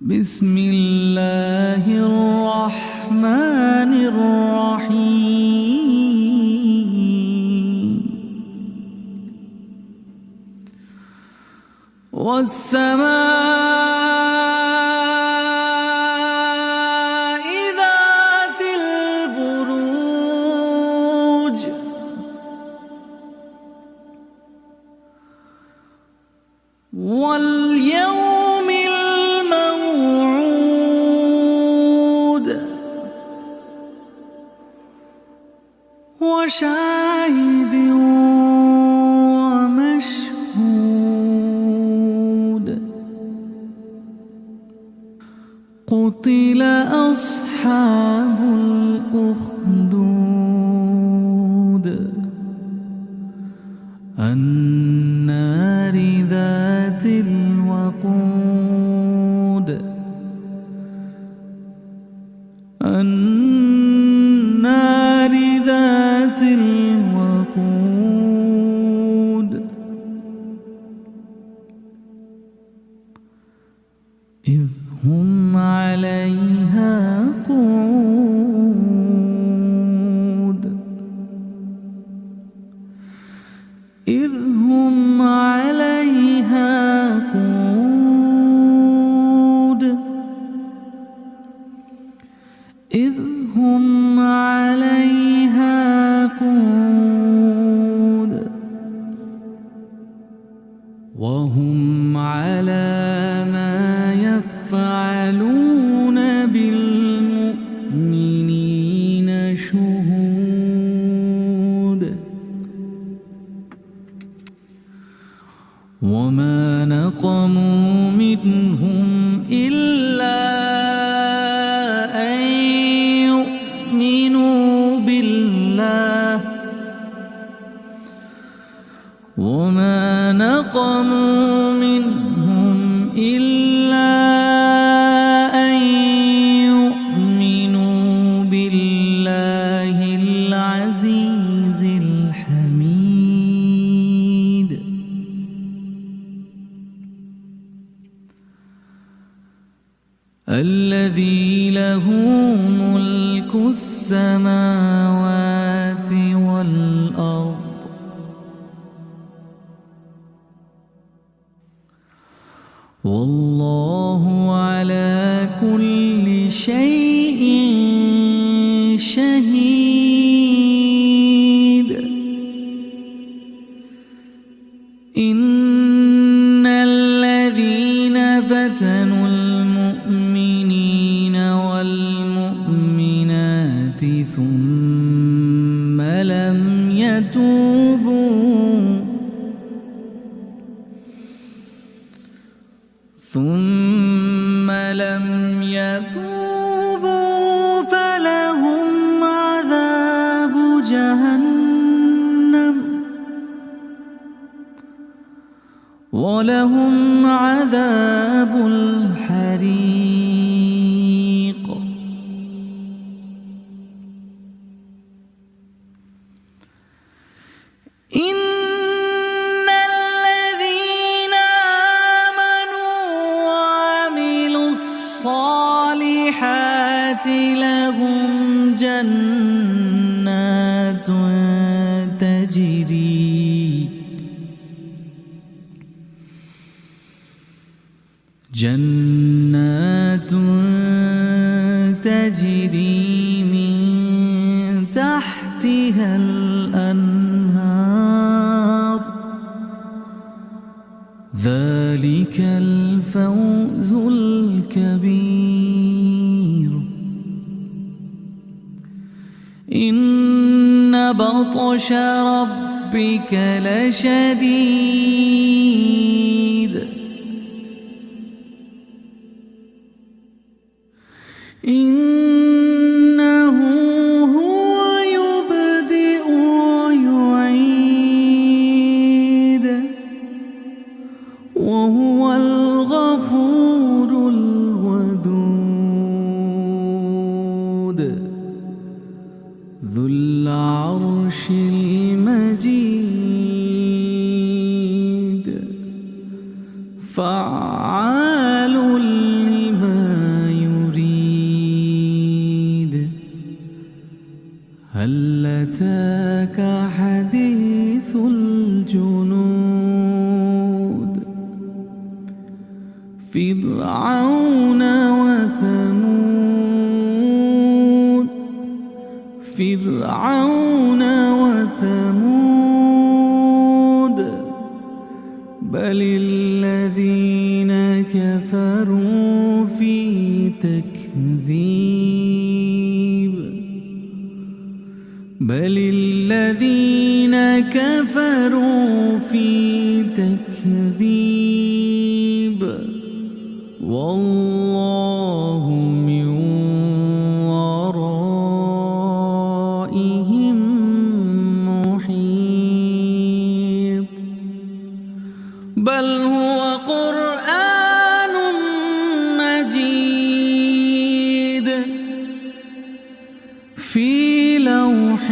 بسم الله الرحمن الرحيم والسماء ذات البروج واليوم الموعود وشاهد ومشهود قتل أصحاب الأخدود النار ذات الوقود النار ذات الوقود إذ هم عليها قعود إذ هم عليها قعود إذ هم عليها قعود وهم على ما يفعلون بالمؤمنين شهود وما نقموا منهم إلا أن يؤمنوا بالله وما نقموا منهم إلا أن يؤمنوا بالله العزيز الحميد الذي له ملك السماوات والأرض والله على كل شيء شهيد إن الذين فتنوا المؤمنين والمؤمنات ثم لم يتوبوا فلهم عذاب جهنم ولهم عذاب الحريق الصالحات لهم جنات تجري من تحتها الأنهار ذلك الفوز الكبير إن بطش ربك لشديد إنه هو يبدئ ويعيد وهو الغفور الودود ذو العرش المجيد فعال لما هل أتاك حديث الجنود فرعون وثمود بل الذين كفروا في تكذيب والله من ورائهم محيط بل هو قرآن مجيد في لوح